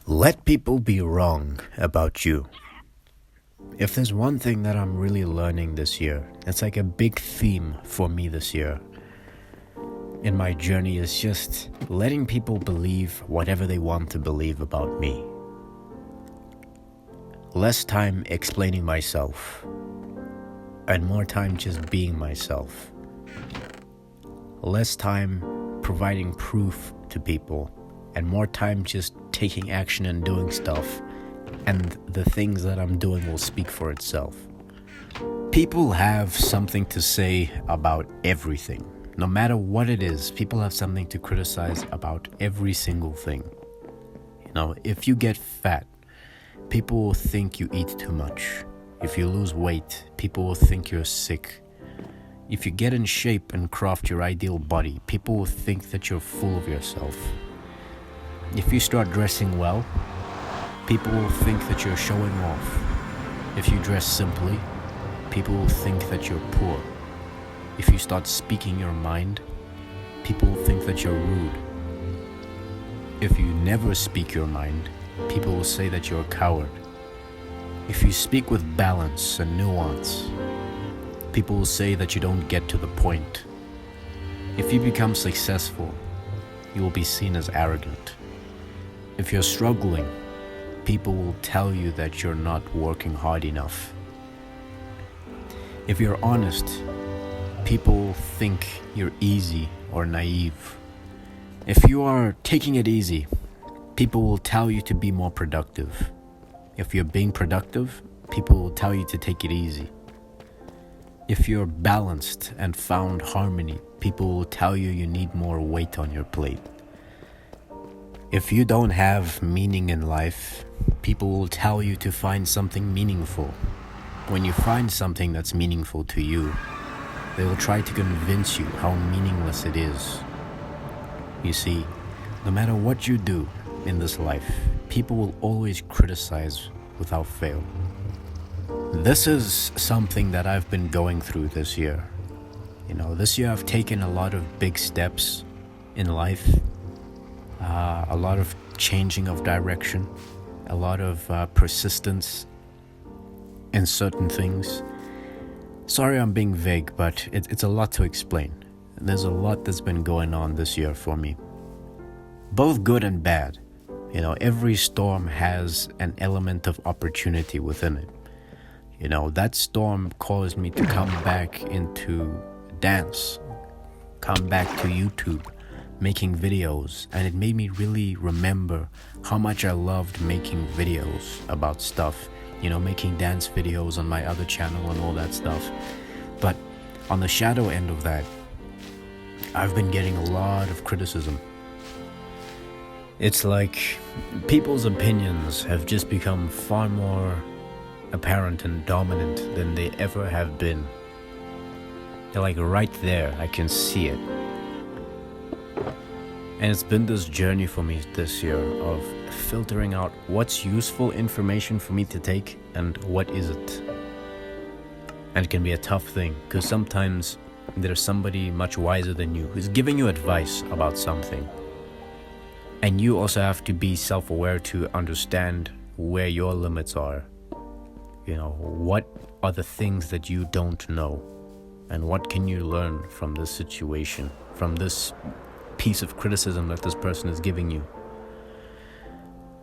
Let people be wrong about you. If there's one thing that I'm really learning this year, it's like a big theme for me this year in my journey is just letting people believe whatever they want to believe about me. Less time explaining myself and more time just being myself. Less time providing proof to people and more time just taking action and doing stuff, and the things that I'm doing will speak for itself. People have something to say about everything. No matter what it is, people have something to criticize about every single thing. You know, if you get fat, people will think you eat too much. If you lose weight, people will think you're sick. If you get in shape and craft your ideal body, people will think that you're full of yourself. If you start dressing well, people will think that you're showing off. If you dress simply, people will think that you're poor. If you start speaking your mind, people will think that you're rude. If you never speak your mind, people will say that you're a coward. If you speak with balance and nuance, people will say that you don't get to the point. If you become successful, you will be seen as arrogant. If you're struggling, people will tell you that you're not working hard enough. If you're honest, people will think you're easy or naive. If you are taking it easy, people will tell you to be more productive. If you're being productive, people will tell you to take it easy. If you're balanced and found harmony, people will tell you you need more weight on your plate. If you don't have meaning in life, people will tell you to find something meaningful. When you find something that's meaningful to you, they will try to convince you how meaningless it is. You see, no matter what you do in this life, people will always criticize without fail. This is something that I've been going through this year. You know, this year I've taken a lot of big steps in life. A lot of changing of direction, a lot of persistence in certain things. Sorry I'm being vague, but it's a lot to explain. There's a lot that's been going on this year for me. Both good and bad. You know, every storm has an element of opportunity within it. You know, that storm caused me to come back into dance, come back to YouTube, making videos, and it made me really remember how much I loved making videos about stuff, you know, making dance videos on my other channel and all that stuff. But on the shadow end of that, I've been getting a lot of criticism. It's like people's opinions have just become far more apparent and dominant than they ever have been. They're like right there, I can see it. And it's been this journey for me this year of filtering out what's useful information for me to take and what isn't. And it can be a tough thing because sometimes there's somebody much wiser than you who's giving you advice about something. And you also have to be self-aware to understand where your limits are. You know, what are the things that you don't know? And what can you learn from this situation, from this piece of criticism that this person is giving you?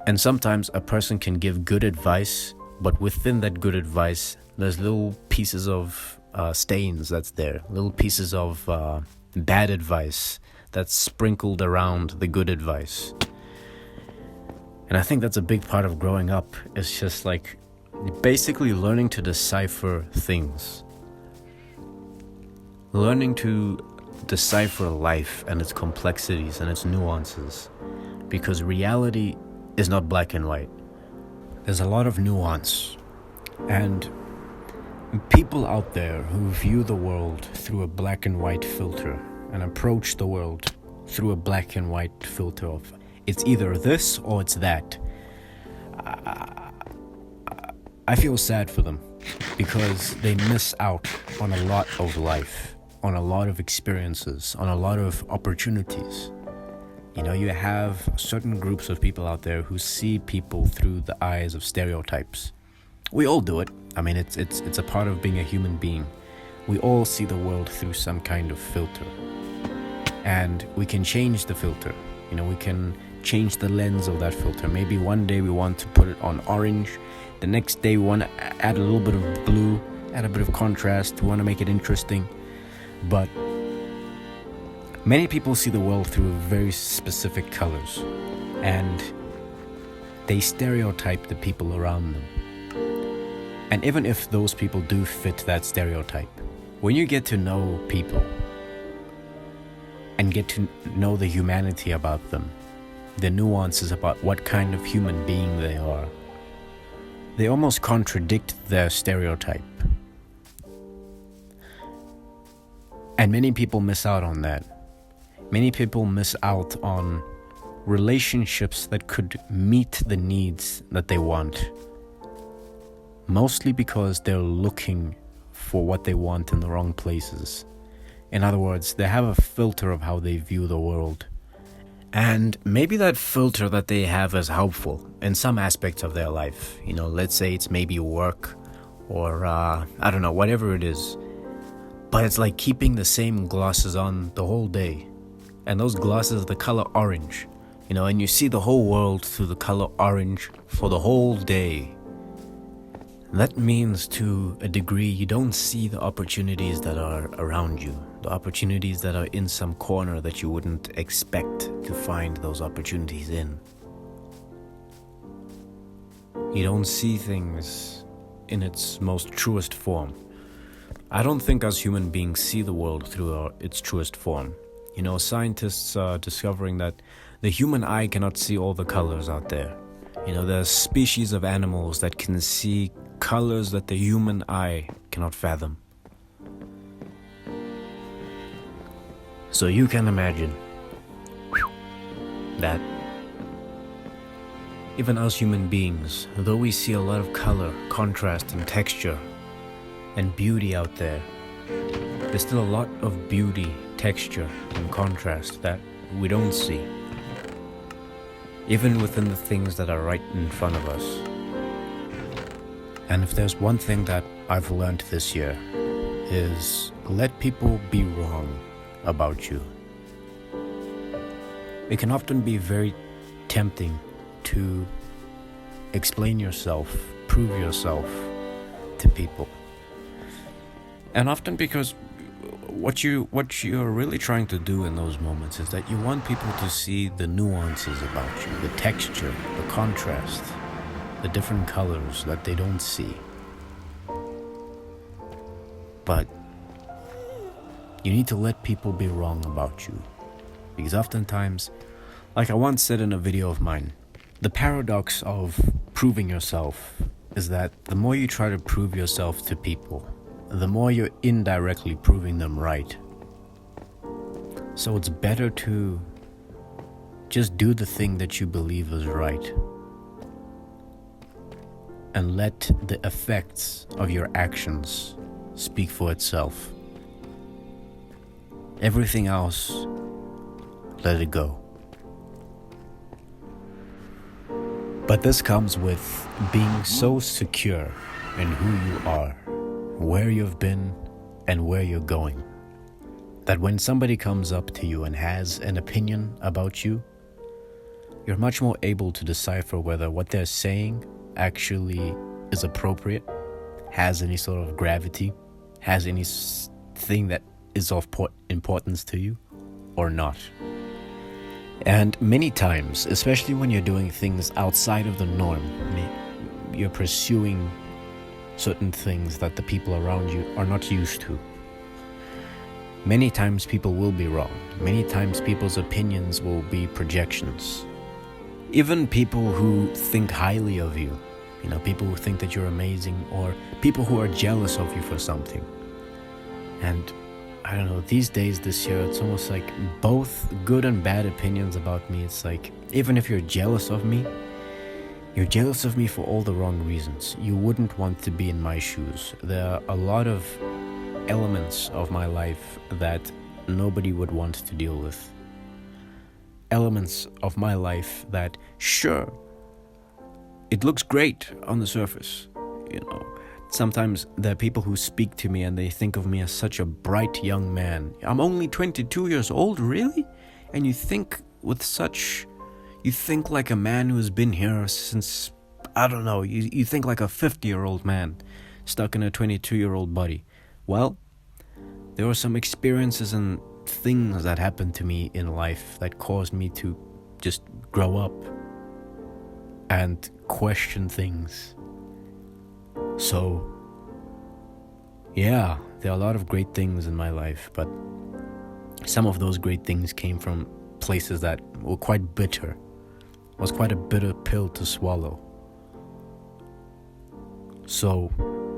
And sometimes a person can give good advice, but within that good advice, there's little pieces of stains that's there, little pieces of bad advice that's sprinkled around the good advice. And I think that's a big part of growing up. It's just like basically learning to decipher things. Learning to decipher life and its complexities and its nuances, because reality is not black and white. There's a lot of nuance, and people out there who view the world through a black and white filter and approach the world through a black and white filter of it's either this or it's that. I feel sad for them because they miss out on a lot of life, on a lot of experiences, on a lot of opportunities. You have certain groups of people out there who see people through the eyes of stereotypes. We all do it. I mean, it's a part of being a human being. We all see the world through some kind of filter. And we can change the filter. We can change the lens of that filter. Maybe one day we want to put it on orange. The next day we want to add a little bit of blue, add a bit of contrast. We want to make it interesting. But many people see the world through very specific colors. And they stereotype the people around them. And even if those people do fit that stereotype, when you get to know people and get to know the humanity about them, the nuances about what kind of human being they are, they almost contradict their stereotype. And many people miss out on that. Many people miss out on relationships that could meet the needs that they want. Mostly because they're looking for what they want in the wrong places. In other words, they have a filter of how they view the world. And maybe that filter that they have is helpful in some aspects of their life. Let's say it's maybe work or, I don't know, whatever it is. But it's like keeping the same glasses on the whole day. And those glasses are the color orange. And you see the whole world through the color orange for the whole day. That means to a degree you don't see the opportunities that are around you, the opportunities that are in some corner that you wouldn't expect to find those opportunities in. You don't see things in its most truest form. I don't think us human beings see the world through its truest form. Scientists are discovering that the human eye cannot see all the colors out there. There's species of animals that can see colors that the human eye cannot fathom. So you can imagine that even us human beings, though we see a lot of color, contrast and texture and beauty out there, there's still a lot of beauty, texture and contrast that we don't see, even within the things that are right in front of us. And if there's one thing that I've learned this year, is let people be wrong about you. It can often be very tempting to explain yourself, prove yourself to people. And often because what you're really trying to do in those moments is that you want people to see the nuances about you, the texture, the contrast, the different colors that they don't see. But you need to let people be wrong about you. Because oftentimes, like I once said in a video of mine, the paradox of proving yourself is that the more you try to prove yourself to people, the more you're indirectly proving them right. So it's better to just do the thing that you believe is right and let the effects of your actions speak for itself. Everything else, let it go. But this comes with being so secure in who you are, where you've been, and where you're going, that when somebody comes up to you and has an opinion about you, you're much more able to decipher whether what they're saying actually is appropriate, has any sort of gravity, has anything that is of importance to you, or not. And many times, especially when you're doing things outside of the norm, you're pursuing certain things that the people around you are not used to. Many times people will be wrong. Many times people's opinions will be projections. Even people who think highly of you, people who think that you're amazing, or people who are jealous of you for something. And I don't know, these days, this year, it's almost like both good and bad opinions about me. It's like, even if you're jealous of me, you're jealous of me for all the wrong reasons. You wouldn't want to be in my shoes. There are a lot of elements of my life that nobody would want to deal with. elements of my life that, sure, it looks great on the surface. You know, sometimes there are people who speak to me and they think of me as such a bright young man. I'm only 22 years old, really? And you think like a man who's been here since, I don't know, you think like a 50-year-old man stuck in a 22-year-old body. Well, there were some experiences and things that happened to me in life that caused me to just grow up and question things. So, yeah, there are a lot of great things in my life, but some of those great things came from places that were quite bitter. It was quite a bitter pill to swallow. So,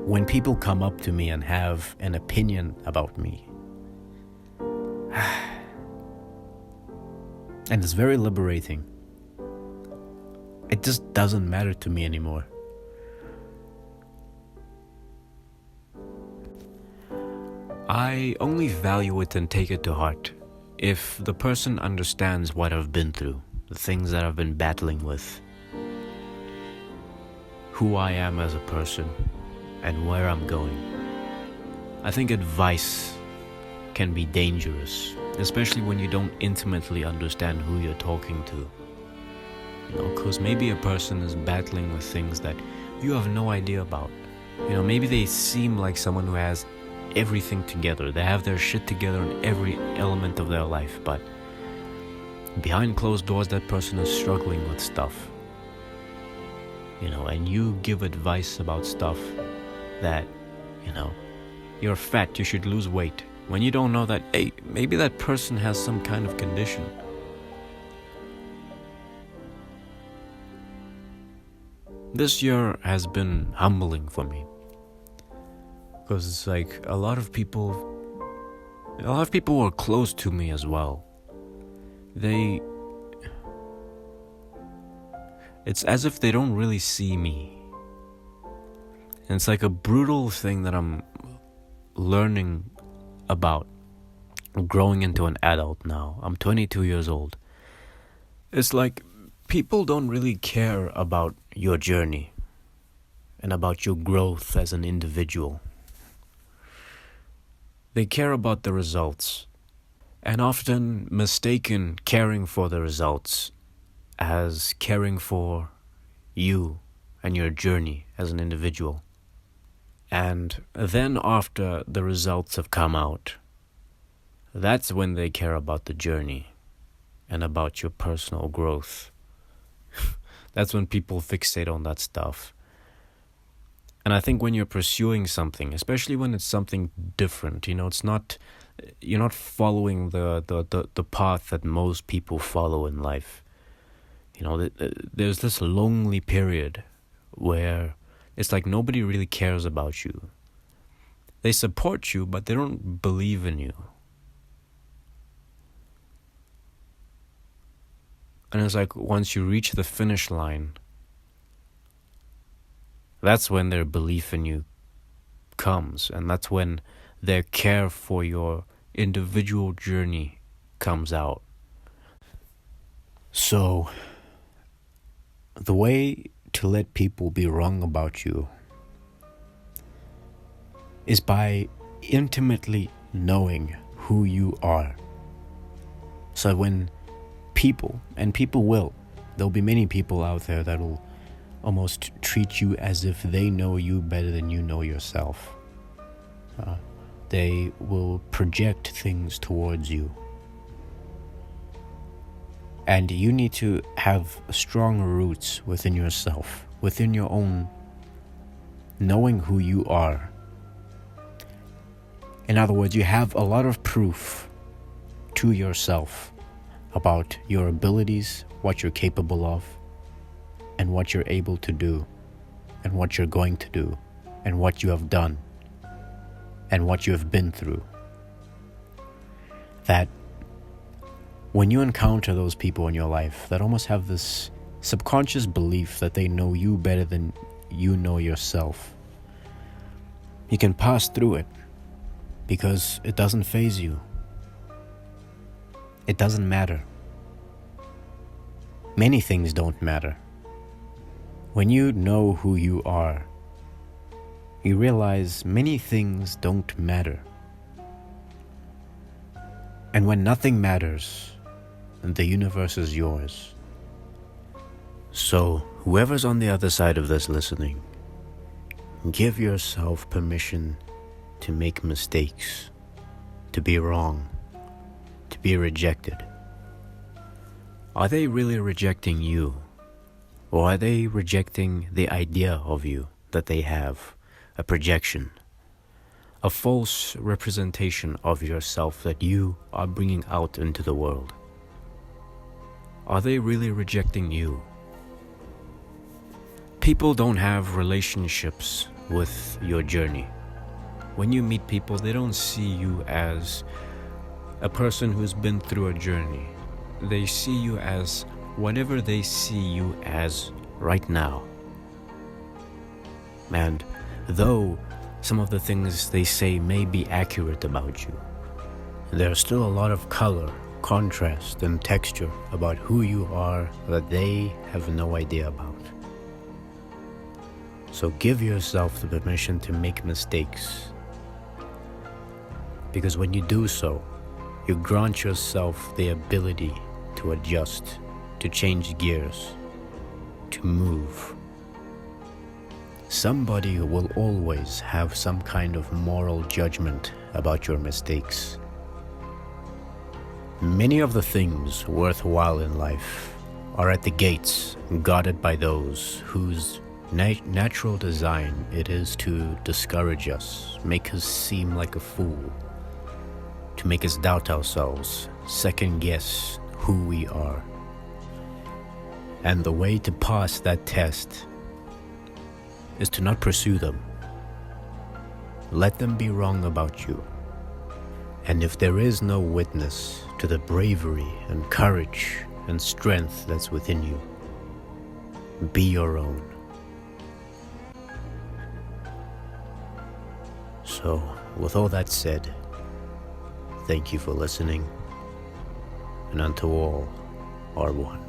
when people come up to me and have an opinion about me, and it's very liberating, it just doesn't matter to me anymore. I only value it and take it to heart if the person understands what I've been through, the things that I've been battling with, who I am as a person, and where I'm going. I think advice can be dangerous, especially when you don't intimately understand who you're talking to. You know, because maybe a person is battling with things that you have no idea about. You know, maybe they seem like someone who has everything together. They have their shit together in every element of their life, but behind closed doors, that person is struggling with stuff. You know, and you give advice about stuff that, you know, you're fat, you should lose weight, when you don't know that, hey, maybe that person has some kind of condition. This year has been humbling for me, because it's like a lot of people were close to me as well. It's as if they don't really see me. And it's like a brutal thing that I'm learning about growing into an adult now. I'm 22 years old. It's like people don't really care about your journey and about your growth as an individual. They care about the results, and often mistaken caring for the results as caring for you and your journey as an individual. And then after the results have come out, that's when they care about the journey and about your personal growth. That's when people fixate on that stuff. And I think when you're pursuing something, especially when it's something different, you know, you're not following the path that most people follow in life. You know, there's this lonely period where it's like nobody really cares about you. They support you, but they don't believe in you. And it's like once you reach the finish line, that's when their belief in you comes, and that's when their care for your individual journey comes out. So, the way to let people be wrong about you is by intimately knowing who you are. So when there'll be many people out there that will almost treat you as if they know you better than you know yourself. They will project things towards you. And you need to have strong roots within yourself, within your own, knowing who you are. In other words, you have a lot of proof to yourself about your abilities, what you're capable of, and what you're able to do, and what you're going to do, and what you have done, and what you have been through. That when you encounter those people in your life that almost have this subconscious belief that they know you better than you know yourself, you can pass through it because it doesn't faze you. It doesn't matter. Many things don't matter. When you know who you are, you realize many things don't matter. And when nothing matters, the universe is yours. So, whoever's on the other side of this listening, give yourself permission to make mistakes, to be wrong, to be rejected. Are they really rejecting you? Or are they rejecting the idea of you that they have, a projection, a false representation of yourself that you are bringing out into the world? Are they really rejecting you? People don't have relationships with your journey. When you meet people, they don't see you as a person who's been through a journey. They see you as whatever they see you as right now. And though some of the things they say may be accurate about you, there's still a lot of color, contrast, and texture about who you are that they have no idea about. So give yourself the permission to make mistakes. Because when you do so, you grant yourself the ability to adjust, to change gears, to move. Somebody will always have some kind of moral judgment about your mistakes. Many of the things worthwhile in life are at the gates, guarded by those whose natural design it is to discourage us, make us seem like a fool, to make us doubt ourselves, second guess who we are. And the way to pass that test is to not pursue them. Let them be wrong about you. And if there is no witness to the bravery and courage and strength that's within you, be your own. So, with all that said, thank you for listening, and unto all are one.